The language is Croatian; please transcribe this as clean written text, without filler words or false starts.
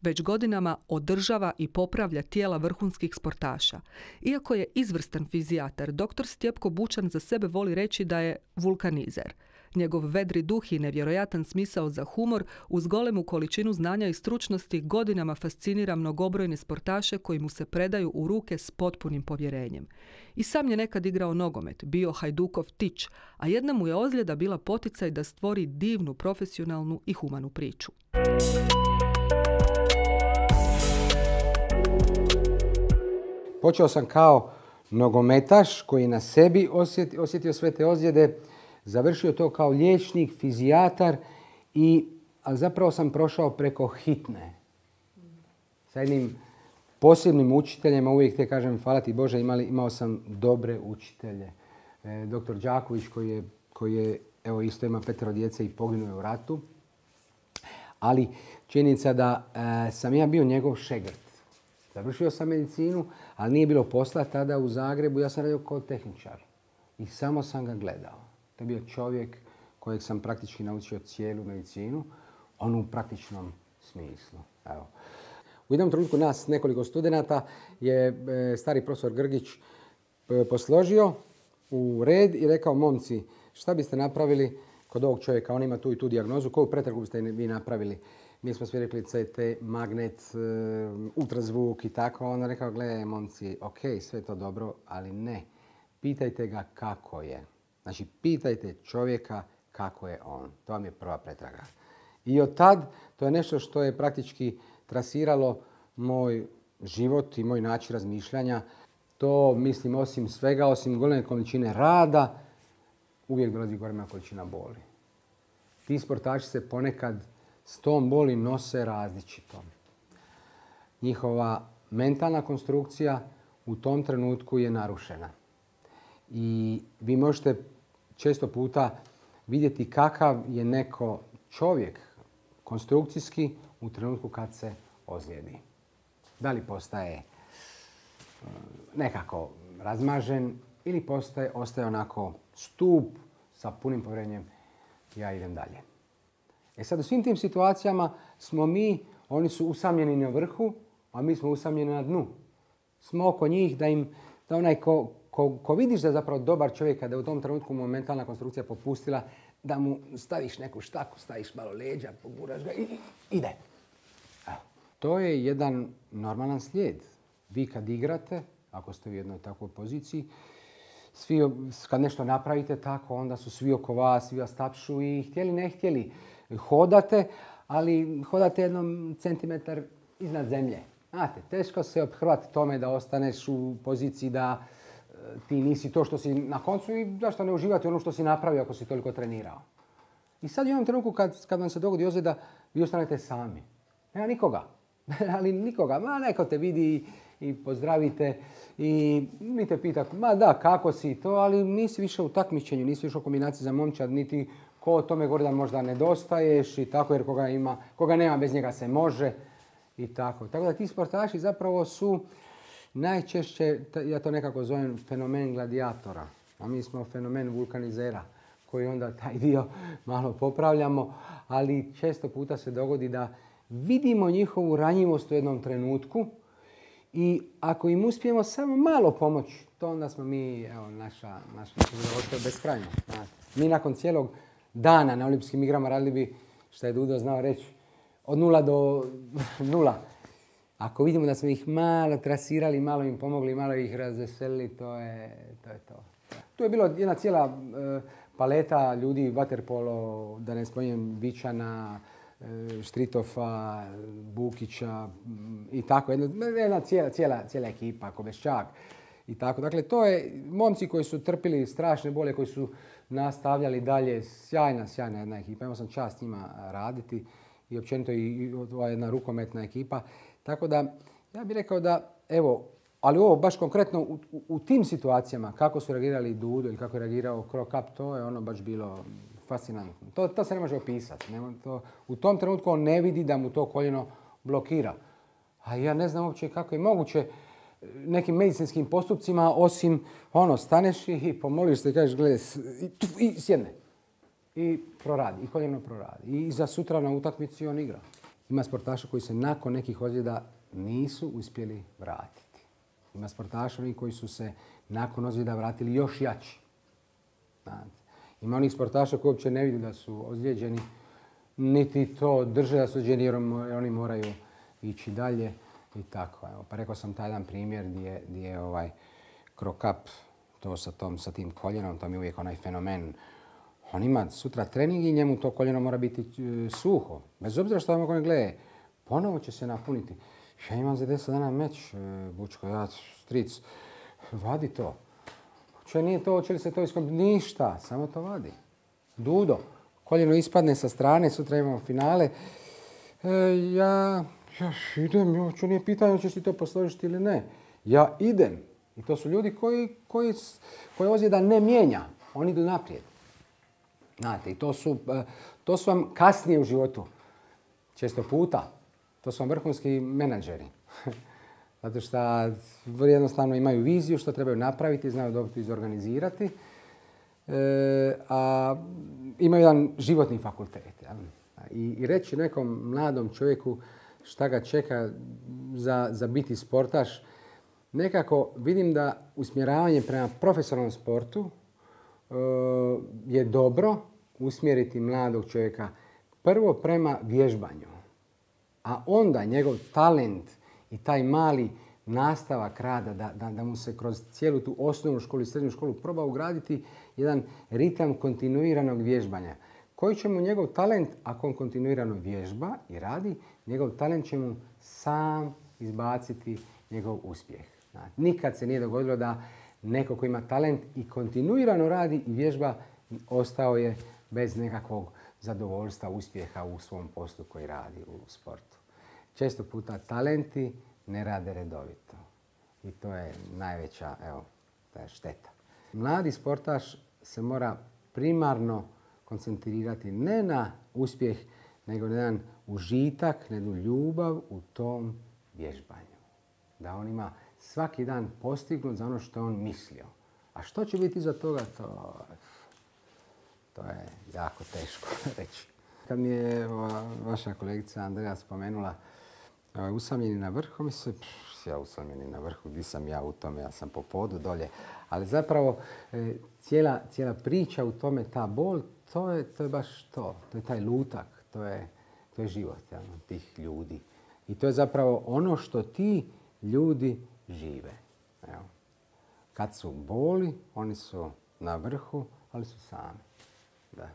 već godinama održava i popravlja tijela vrhunskih sportaša. Iako je izvrstan fizijatar, dr. Stjepko Bučan za sebe voli reći da je vulkanizer. Njegov vedri duh i nevjerojatan smisao za humor uz golemu količinu znanja i stručnosti godinama fascinira mnogobrojne sportaše koji mu se predaju u ruke s potpunim povjerenjem. I sam je nekad igrao nogomet, bio Hajdukov tić, a jedna mu je ozljeda bila poticaj da stvori divnu, profesionalnu i humanu priču. Počeo sam kao nogometaš koji je na sebi osjetio sve te ozljede, završio to kao liječnik, fizijatar, a zapravo sam prošao preko hitne. Sa jednim posebnim učiteljima, uvijek te kažem, hvala ti Bože, imao sam dobre učitelje. Doktor Đaković koji je, evo isto ima 5 djece i poginuo u ratu. Ali činjenica da sam ja bio njegov šegrt. Završio sam medicinu, ali nije bilo posla tada u Zagrebu. Ja sam radio kao tehničar i samo sam ga gledao. To je bio čovjek kojeg sam praktički naučio cijelu medicinu, onu u praktičnom smislu. Evo. U jednom trenutku nas nekoliko studenata je stari profesor Grgić posložio u red i rekao: momci, šta biste napravili kod ovog čovjeka? On ima tu i tu dijagnozu. Koju pretragu biste vi napravili? Mi smo svi rekli CT, magnet, ultrazvuk i tako. On je rekao: gledaj momci, ok, sve je to dobro, ali ne. Pitajte ga kako je. Znači, pitajte čovjeka kako je on. To vam je prva pretraga. I od tad, to je nešto što je praktički trasiralo moj život i moj način razmišljanja. To, mislim, osim svega, osim goleme količine rada, uvijek dolazi golema količina boli. Ti sportaši se ponekad s tom boli nose različito. Njihova mentalna konstrukcija u tom trenutku je narušena. I vi možete često puta vidjeti kakav je neko čovjek konstrukcijski u trenutku kad se ozlijedi. Da li postaje nekako razmažen ili ostaje onako stup sa punim povjerenjem, ja idem dalje. E sad, u svim tim situacijama smo oni su usamljeni na vrhu, a mi smo usamljeni na dnu. Smo oko njih da onaj ko vidiš da je zapravo dobar čovjek, da je u tom trenutku mu mentalna konstrukcija popustila, da mu staviš neku štaku, staviš malo leđa, poguraš ga i ide. Evo. To je jedan normalan slijed. Vi kad igrate, ako ste u jednoj takvoj poziciji, kad nešto napravite tako, onda su svi oko vas, svi vas tapšu i htjeli ne htjeli. Hodate, ali hodate 1 centimetar iznad zemlje. Znate, teško se ophrvati tome da ostaneš u poziciji da ti nisi to što si na koncu i zašto ne uživati ono što si napravio ako si toliko trenirao. I sad u jednom trenutku kad vam se dogodi ozljeda, vi ostanete sami. Nema nikoga. Ali nikoga. Neko te vidi i pozdravite i ni te pita, da, kako si to, ali nisi više u takmičenju, nisi više u kombinaciji za momčad, niti ko o tome govori da možda nedostaješ i tako, jer koga nema bez njega se može i tako. Tako da ti sportaši zapravo su najčešće, ja to nekako zovem fenomen gladijatora, a mi smo fenomen vulkanizera, koji onda taj dio malo popravljamo, ali često puta se dogodi da vidimo njihovu ranjivost u jednom trenutku i ako im uspijemo samo malo pomoći, to onda smo mi, evo, naša zadovoljstvo je beskrajno. Mi nakon cijelog dana na Olimpijskim igrama radili bi, što je Dudo znao reći, od 0 do 0. Ako vidimo da smo ih malo trasirali, malo im pomogli, malo ih razveselili, to je to. Tu je bilo jedna cijela paleta ljudi, vaterpolo, da ne spominjem Vičana, Štritofa, Bukića i tako. Jedna cijela ekipa, Kobeščak i tako. Dakle, to je momci koji su trpili strašne bole, koji su nastavljali dalje. Sjajna jedna ekipa. Imao sam čast s njima raditi i općenito i ova jedna rukometna ekipa. Tako da, ja bih rekao da, evo, ali ovo baš konkretno u tim situacijama, kako su reagirali Dudo ili kako je reagirao Krokap, to je ono baš bilo fascinantno. To se ne može opisati. U tom trenutku on ne vidi da mu to koljeno blokira. A ja ne znam uopće kako je moguće nekim medicinskim postupcima, osim staneš i pomoliš se i kažeš gledaj, i sjedne. I proradi, i koljeno proradi. I za sutra na utakmici on igra. Ima sportaša koji se nakon nekih ozljeda nisu uspjeli vratiti. Ima sportaša koji su se nakon ozljeda vratili još jači. Ima onih sportaša koji uopće ne vidi da su ozlijeđeni, niti to drže da su ozlijeđeni jer oni moraju ići dalje i tako. Evo, pa rekao sam taj jedan primjer gdje je Krokap, to sa tim koljenom, to mi je uvijek onaj fenomen. On ima sutra trening i njemu to koljeno mora biti suho. Bez obzira što vam ne gleda, ponovo će se napuniti. Ja imam za 10 dana meč, Bučko, ja, stric, vadi to. Nije to, hoće li se to iskompiti? Ništa, samo to vadi. Dudo, koljeno ispadne sa strane, sutra imamo finale. Ja idem, uopće nije pitanje hoćeš ti to posložiti ili ne. Ja idem. I to su ljudi koji ozljeda ne mijenja. Oni idu naprijed. Znate, i to su vam kasnije u životu. Često puta. To su vam vrhunski menadžeri. Zato što jednostavno imaju viziju što trebaju napraviti, znaju dobro izorganizirati. A imaju jedan životni fakultet. I reći nekom mladom čovjeku šta ga čeka za biti sportaš, nekako vidim da usmjeravanje prema profesionalnom sportu je dobro usmjeriti mladog čovjeka prvo prema vježbanju, a onda njegov talent i taj mali nastavak rada, da mu se kroz cijelu tu osnovnu školu i srednju školu proba ugraditi jedan ritam kontinuiranog vježbanja. Koji će mu njegov talent, ako on kontinuirano vježba i radi, njegov talent će mu sam izbaciti njegov uspjeh. Nikad se nije dogodilo da neko ko ima talent i kontinuirano radi i vježba ostao je bez nekakvog zadovoljstva, uspjeha u svom poslu koji radi u sportu. Često puta talenti ne rade redovito. I to je najveća šteta. Mladi sportaš se mora primarno koncentrirati ne na uspjeh, nego na jedan užitak, na jednu ljubav u tom vježbanju. Da on ima svaki dan postignut za ono što je on mislio. A što će biti iza toga, to je jako teško reći. Kad mi je vaša kolegica Andreja spomenula usamljeni na vrhu, mi se, ja usamljeni na vrhu, gdje sam ja u tome, ja sam po podu dolje. Ali zapravo cijela priča u tome, ta bol, to je baš to. To je taj lutak, to je život tih ljudi. I to je zapravo ono što ti ljudi žive. Evo. Kad su boli, oni su na vrhu, ali su sami. Da.